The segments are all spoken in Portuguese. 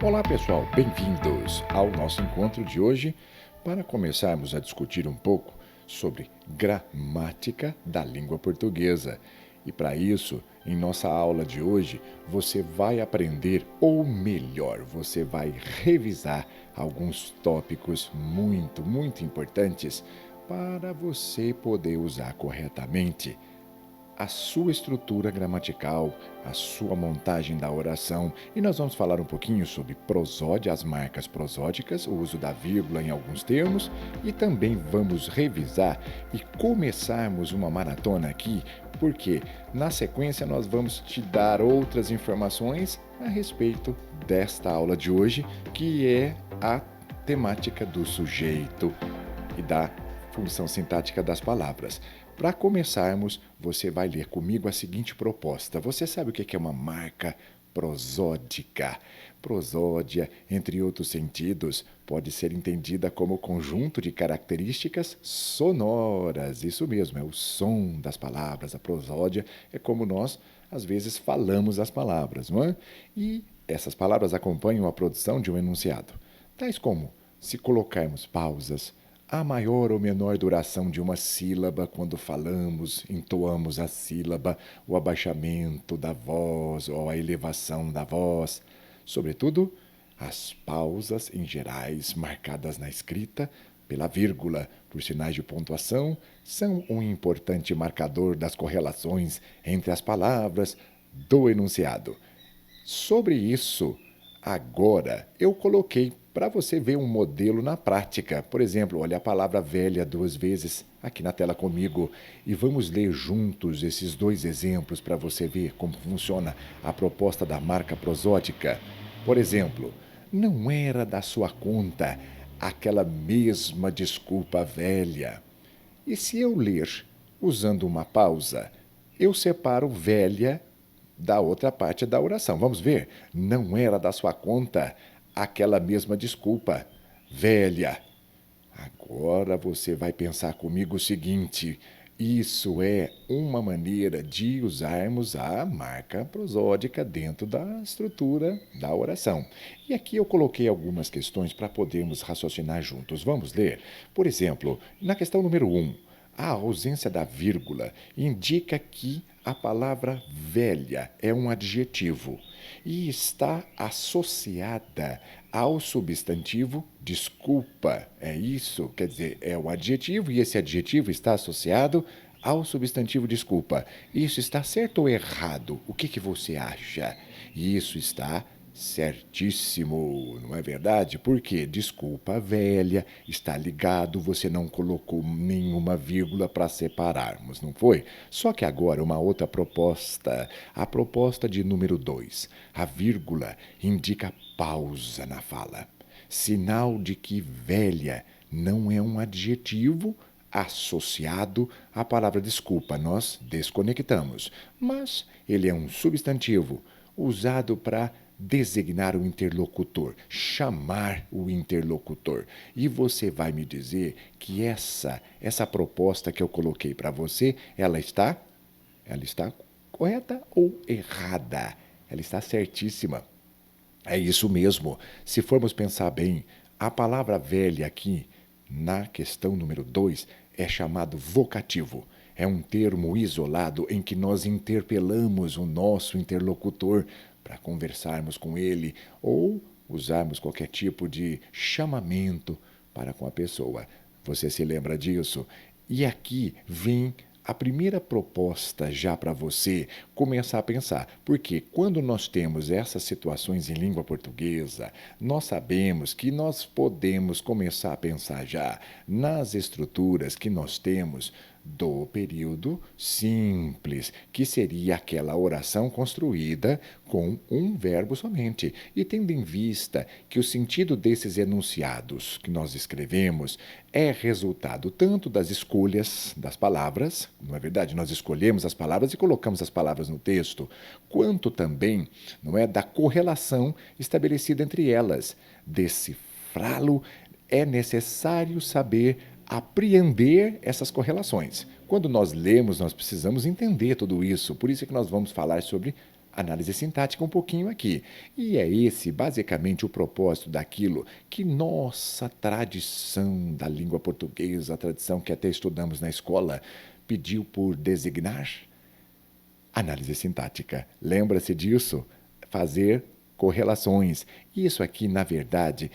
Olá pessoal, bem-vindos ao nosso encontro de hoje para começarmos a discutir um pouco sobre gramática da língua portuguesa. E para isso, em nossa aula de hoje, você vai aprender, ou melhor, você vai revisar alguns tópicos muito importantes para você poder usar corretamente a sua estrutura gramatical, a sua montagem da oração, e nós vamos falar um pouquinho sobre prosódia, as marcas prosódicas, o uso da vírgula em alguns termos, e também vamos revisar e começarmos uma maratona aqui, porque na sequência nós vamos te dar outras informações a respeito desta aula de hoje, que é a temática do sujeito e da função sintática das palavras. Para começarmos, você vai ler comigo a seguinte proposta. Você sabe o que é uma marca prosódica? Prosódia, entre outros sentidos, pode ser entendida como conjunto de características sonoras. Isso mesmo, é o som das palavras. A prosódia é como nós, às vezes, falamos as palavras, não é? E essas palavras acompanham a produção de um enunciado, tais como se colocarmos pausas, a maior ou menor duração de uma sílaba quando falamos, entoamos a sílaba, o abaixamento da voz ou a elevação da voz. Sobretudo, as pausas em gerais marcadas na escrita pela vírgula, por sinais de pontuação, são um importante marcador das correlações entre as palavras do enunciado. Sobre isso, agora eu coloquei para você ver um modelo na prática. Por exemplo, olha a palavra velha 2 vezes aqui na tela comigo e vamos ler juntos esses 2 exemplos para você ver como funciona a proposta da marca prosódica. Por exemplo, não era da sua conta aquela mesma desculpa velha. E se eu ler usando uma pausa, eu separo velha da outra parte da oração. Vamos ver? Não era da sua conta aquela mesma desculpa velha. Agora você vai pensar comigo o seguinte: isso é uma maneira de usarmos a marca prosódica dentro da estrutura da oração. E aqui eu coloquei algumas questões para podermos raciocinar juntos. Vamos ler? Por exemplo, na questão número 1, a ausência da vírgula indica que a palavra velha é um adjetivo e está associada ao substantivo desculpa. É isso? Quer dizer, é o adjetivo e esse adjetivo está associado ao substantivo desculpa. Isso está certo ou errado? O que você acha? Isso está certíssimo, não é verdade? Porque desculpa velha, está ligado, você não colocou nenhuma vírgula para separarmos, não foi? Só que agora uma outra proposta, a proposta de número 2. A vírgula indica pausa na fala, sinal de que velha não é um adjetivo associado à palavra desculpa. Nós desconectamos, mas ele é um substantivo usado para designar o interlocutor, chamar o interlocutor. E você vai me dizer que essa proposta que eu coloquei para você, ela está correta ou errada? Ela está certíssima. É isso mesmo. Se formos pensar bem, a palavra velha aqui, na questão número 2, é chamado vocativo. É um termo isolado em que nós interpelamos o nosso interlocutor para conversarmos com ele ou usarmos qualquer tipo de chamamento para com a pessoa. Você se lembra disso? E aqui vem a primeira proposta já para você começar a pensar, porque quando nós temos essas situações em língua portuguesa, nós sabemos que nós podemos começar a pensar já nas estruturas que nós temos do período simples, que seria aquela oração construída com um verbo somente. E tendo em vista que o sentido desses enunciados que nós escrevemos é resultado tanto das escolhas das palavras, não é verdade? Nós escolhemos as palavras e colocamos as palavras no texto, quanto também, não é, da correlação estabelecida entre elas. Decifrá-lo é necessário saber apreender essas correlações. Quando nós lemos, nós precisamos entender tudo isso. Por isso é que nós vamos falar sobre análise sintática um pouquinho aqui. E é esse, basicamente, o propósito daquilo que nossa tradição da língua portuguesa, a tradição que até estudamos na escola, pediu por designar análise sintática. Lembra-se disso? Fazer correlações. Isso aqui, na verdade,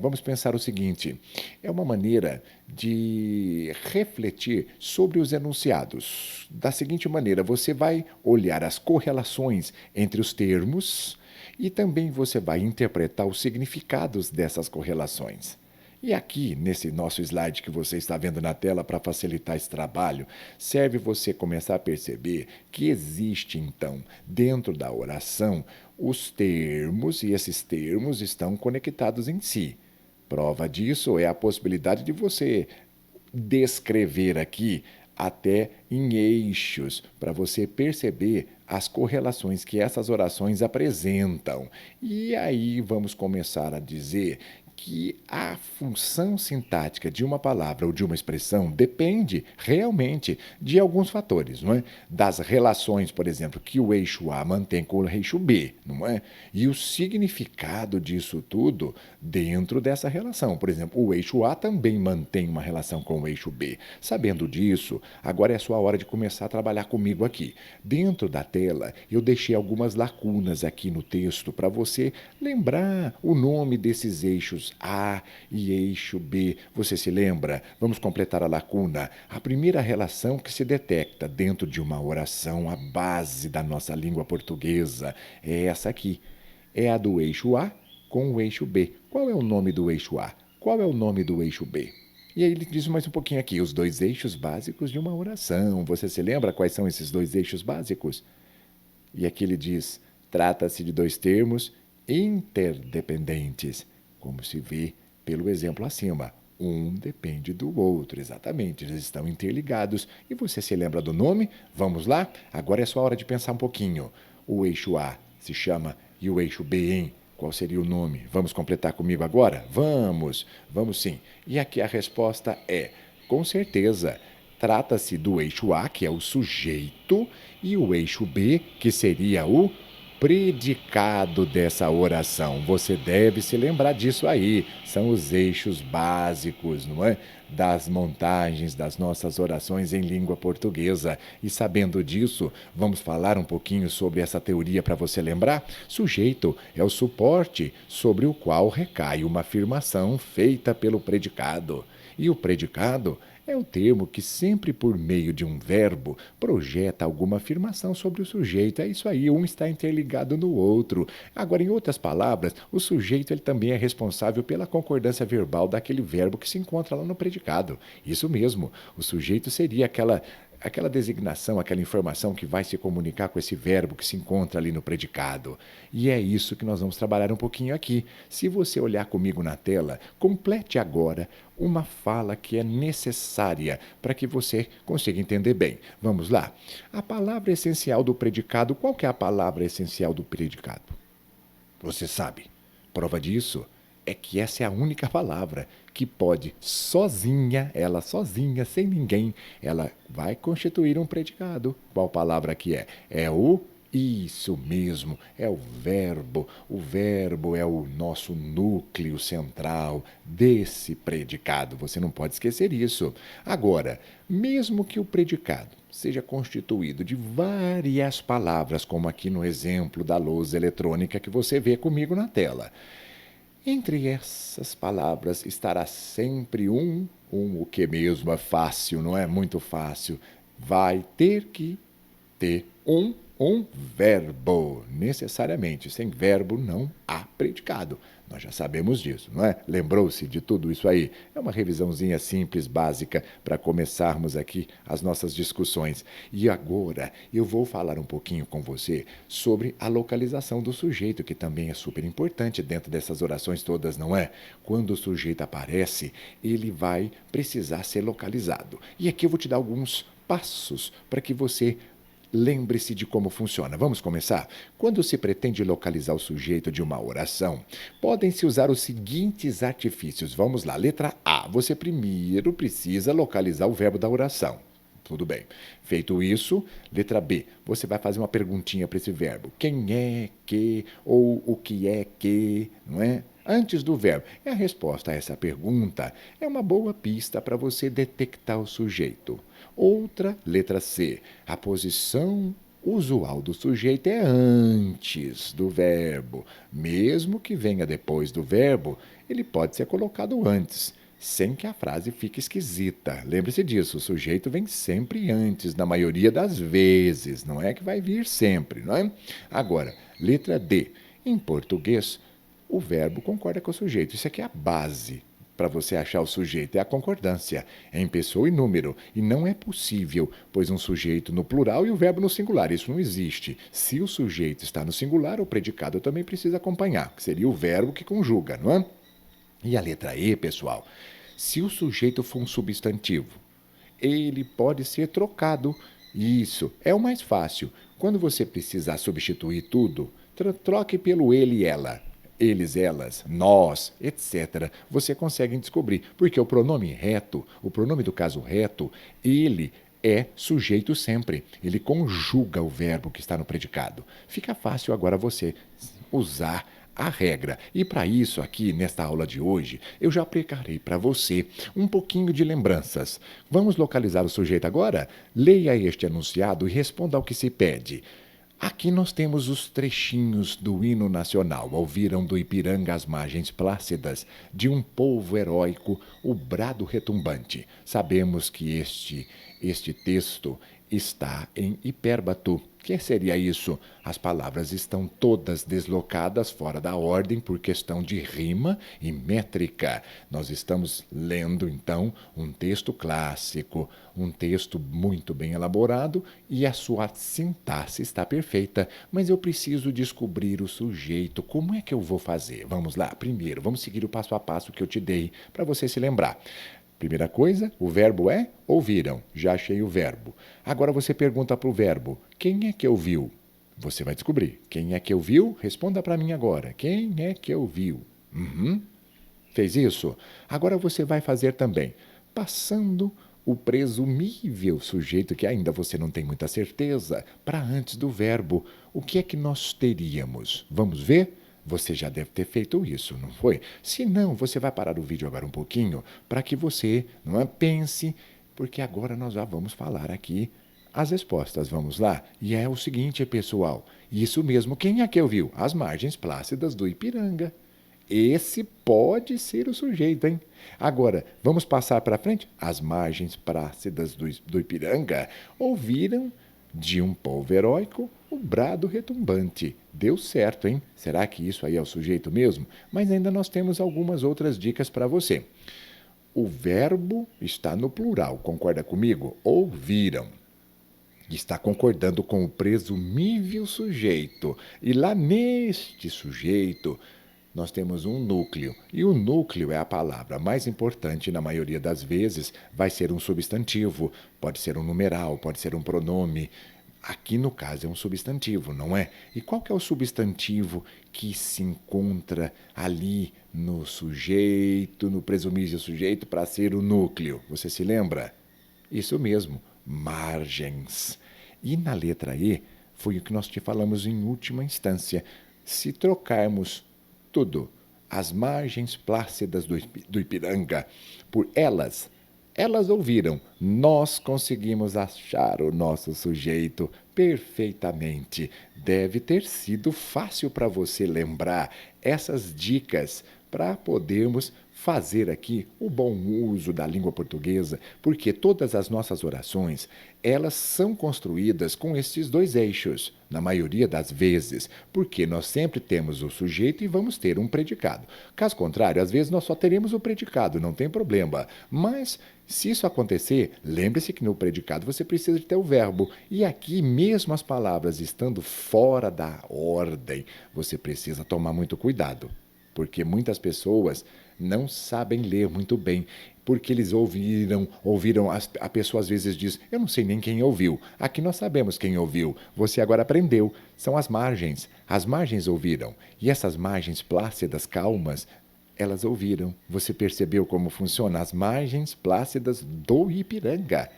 vamos pensar o seguinte, é uma maneira de refletir sobre os enunciados. Da seguinte maneira, você vai olhar as correlações entre os termos e também você vai interpretar os significados dessas correlações. E aqui, nesse nosso slide que você está vendo na tela para facilitar esse trabalho, serve você começar a perceber que existe, então, dentro da oração, os termos, e esses termos estão conectados em si. Prova disso é a possibilidade de você descrever aqui até em eixos, para você perceber as correlações que essas orações apresentam. E aí vamos começar a dizer que a função sintática de uma palavra ou de uma expressão depende realmente de alguns fatores, não é? Das relações, por exemplo, que o eixo A mantém com o eixo B, não é? E o significado disso tudo dentro dessa relação. Por exemplo, o eixo A também mantém uma relação com o eixo B. Sabendo disso, agora é a sua hora de começar a trabalhar comigo aqui. Dentro da tela, eu deixei algumas lacunas aqui no texto para você lembrar o nome desses eixos A e eixo B. Você se lembra? Vamos completar a lacuna. A primeira relação que se detecta dentro de uma oração, a base da nossa língua portuguesa, é essa aqui. É a do eixo A com o eixo B. Qual é o nome do eixo A? Qual é o nome do eixo B? E aí ele diz mais um pouquinho aqui, os dois eixos básicos de uma oração. Você se lembra quais são esses dois eixos básicos? E aqui ele diz, trata-se de dois termos interdependentes, como se vê pelo exemplo acima. Um depende do outro, exatamente, eles estão interligados. E você se lembra do nome? Vamos lá? Agora é sua hora de pensar um pouquinho. O eixo A se chama e o eixo B, hein? Qual seria o nome? Vamos completar comigo agora? Vamos sim. E aqui a resposta é, com certeza, trata-se do eixo A, que é o sujeito, e o eixo B, que seria o predicado dessa oração. Você deve se lembrar disso aí. São os eixos básicos, não é? Das montagens das nossas orações em língua portuguesa. E sabendo disso, vamos falar um pouquinho sobre essa teoria para você lembrar? Sujeito é o suporte sobre o qual recai uma afirmação feita pelo predicado. E o predicado é o termo que sempre por meio de um verbo projeta alguma afirmação sobre o sujeito. É isso aí, um está interligado no outro. Agora, em outras palavras, o sujeito ele também é responsável pela concordância verbal daquele verbo que se encontra lá no predicado. Isso mesmo, o sujeito seria aquela designação, aquela informação que vai se comunicar com esse verbo que se encontra ali no predicado. E é isso que nós vamos trabalhar um pouquinho aqui. Se você olhar comigo na tela, complete agora uma fala que é necessária para que você consiga entender bem. Vamos lá? A palavra essencial do predicado, qual que é a palavra essencial do predicado? Você sabe. Prova disso é que essa é a única palavra que pode sozinha, ela sozinha, sem ninguém, ela vai constituir um predicado. Qual palavra que é? É o isso mesmo, é o verbo. O verbo é o nosso núcleo central desse predicado. Você não pode esquecer isso. Agora, mesmo que o predicado seja constituído de várias palavras, como aqui no exemplo da lousa eletrônica que você vê comigo na tela, entre essas palavras estará sempre o que mesmo é fácil, não é muito fácil. Vai ter que ter um verbo, necessariamente. Sem verbo não há predicado. Nós já sabemos disso, não é? Lembrou-se de tudo isso aí? É uma revisãozinha simples, básica, para começarmos aqui as nossas discussões. E agora eu vou falar um pouquinho com você sobre a localização do sujeito, que também é super importante dentro dessas orações todas, não é? Quando o sujeito aparece, ele vai precisar ser localizado. E aqui eu vou te dar alguns passos para que você lembre-se de como funciona. Vamos começar? Quando se pretende localizar o sujeito de uma oração, podem-se usar os seguintes artifícios. Vamos lá. Letra A. Você primeiro precisa localizar o verbo da oração. Tudo bem. Feito isso, letra B. Você vai fazer uma perguntinha para esse verbo. Quem é que ou o que é que, não é? Antes do verbo. E a resposta a essa pergunta é uma boa pista para você detectar o sujeito. Outra, letra C. A posição usual do sujeito é antes do verbo. Mesmo que venha depois do verbo, ele pode ser colocado antes, sem que a frase fique esquisita. Lembre-se disso, o sujeito vem sempre antes, na maioria das vezes, não é que vai vir sempre, não é? Agora, letra D. Em português, o verbo concorda com o sujeito. Isso aqui é a base para você achar o sujeito, é a concordância, é em pessoa e número, e não é possível, pois um sujeito no plural e o verbo no singular, isso não existe. Se o sujeito está no singular, o predicado também precisa acompanhar, que seria o verbo que conjuga, não é? E a letra E, pessoal, se o sujeito for um substantivo, ele pode ser trocado. Isso é o mais fácil. Quando você precisar substituir tudo, troque pelo ele e ela. Eles, elas, nós, etc. Você consegue descobrir, porque o pronome reto, o pronome do caso reto, ele é sujeito sempre. Ele conjuga o verbo que está no predicado. Fica fácil agora você usar a regra. E para isso, aqui nesta aula de hoje, eu já preparei para você um pouquinho de lembranças. Vamos localizar o sujeito agora? Leia este enunciado e responda ao que se pede. Aqui nós temos os trechinhos do hino nacional. Ouviram do Ipiranga as margens plácidas, de um povo heróico, o brado retumbante. Sabemos que este texto está em hipérbato. Que seria isso? As palavras estão todas deslocadas fora da ordem por questão de rima e métrica. Nós estamos lendo, então, um texto clássico, um texto muito bem elaborado e a sua sintaxe está perfeita, mas eu preciso descobrir o sujeito. Como é que eu vou fazer? Vamos lá. Primeiro, vamos seguir o passo a passo que eu te dei para você se lembrar. Primeira coisa, o verbo é ouviram. Já achei o verbo. Agora você pergunta para o verbo, quem é que ouviu? Você vai descobrir. Quem é que ouviu? Responda para mim agora. Quem é que ouviu? Fez isso? Agora você vai fazer também, passando o presumível sujeito, que ainda você não tem muita certeza, para antes do verbo. O que é que nós teríamos? Vamos ver? Você já deve ter feito isso, não foi? Se não, você vai parar o vídeo agora um pouquinho para que você pense, porque agora nós já vamos falar aqui as respostas. Vamos lá? E é o seguinte, pessoal, isso mesmo, quem é que ouviu? As margens plácidas do Ipiranga. Esse pode ser o sujeito, hein? Agora, vamos passar para frente? As margens plácidas do Ipiranga ouviram de um povo heróico o brado retumbante. Deu certo, hein? Será que isso aí é o sujeito mesmo? Mas ainda nós temos algumas outras dicas para você. O verbo está no plural, concorda comigo? Ouviram. Está concordando com o presumível sujeito. E lá neste sujeito, nós temos um núcleo. E o núcleo é a palavra mais importante, na maioria das vezes, vai ser um substantivo, pode ser um numeral, pode ser um pronome. Aqui, no caso, é um substantivo, não é? E qual que é o substantivo que se encontra ali no sujeito, no presumível sujeito, para ser o núcleo? Você se lembra? Isso mesmo, margens. E na letra E, foi o que nós te falamos em última instância. Se trocarmos tudo, as margens plácidas do Ipiranga, por elas ouviram, nós conseguimos achar o nosso sujeito perfeitamente. Deve ter sido fácil para você lembrar essas dicas para podermos fazer aqui o bom uso da língua portuguesa, porque todas as nossas orações, elas são construídas com esses dois eixos, na maioria das vezes, porque nós sempre temos o sujeito e vamos ter um predicado. Caso contrário, às vezes nós só teremos o predicado, não tem problema. Mas, se isso acontecer, lembre-se que no predicado você precisa de ter o verbo. E aqui, mesmo as palavras estando fora da ordem, você precisa tomar muito cuidado, porque muitas pessoas não sabem ler muito bem, porque eles ouviram, a pessoa às vezes diz, eu não sei nem quem ouviu. Aqui nós sabemos quem ouviu, você agora aprendeu, são as margens ouviram, e essas margens plácidas, calmas, elas ouviram. Você percebeu como funciona as margens plácidas do Ipiranga?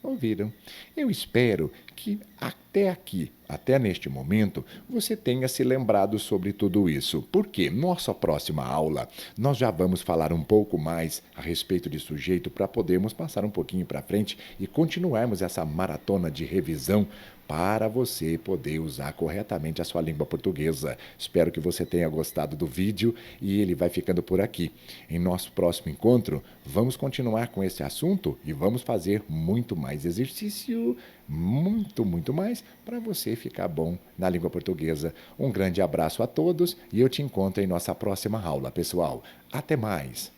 Ouviram? Eu espero que até aqui, até neste momento, você tenha se lembrado sobre tudo isso. Porque nossa próxima aula nós já vamos falar um pouco mais a respeito de sujeito para podermos passar um pouquinho para frente e continuarmos essa maratona de revisão para você poder usar corretamente a sua língua portuguesa. Espero que você tenha gostado do vídeo e ele vai ficando por aqui. Em nosso próximo encontro, vamos continuar com esse assunto e vamos fazer muito mais exercício, muito mais, para você ficar bom na língua portuguesa. Um grande abraço a todos e eu te encontro em nossa próxima aula, pessoal. Até mais!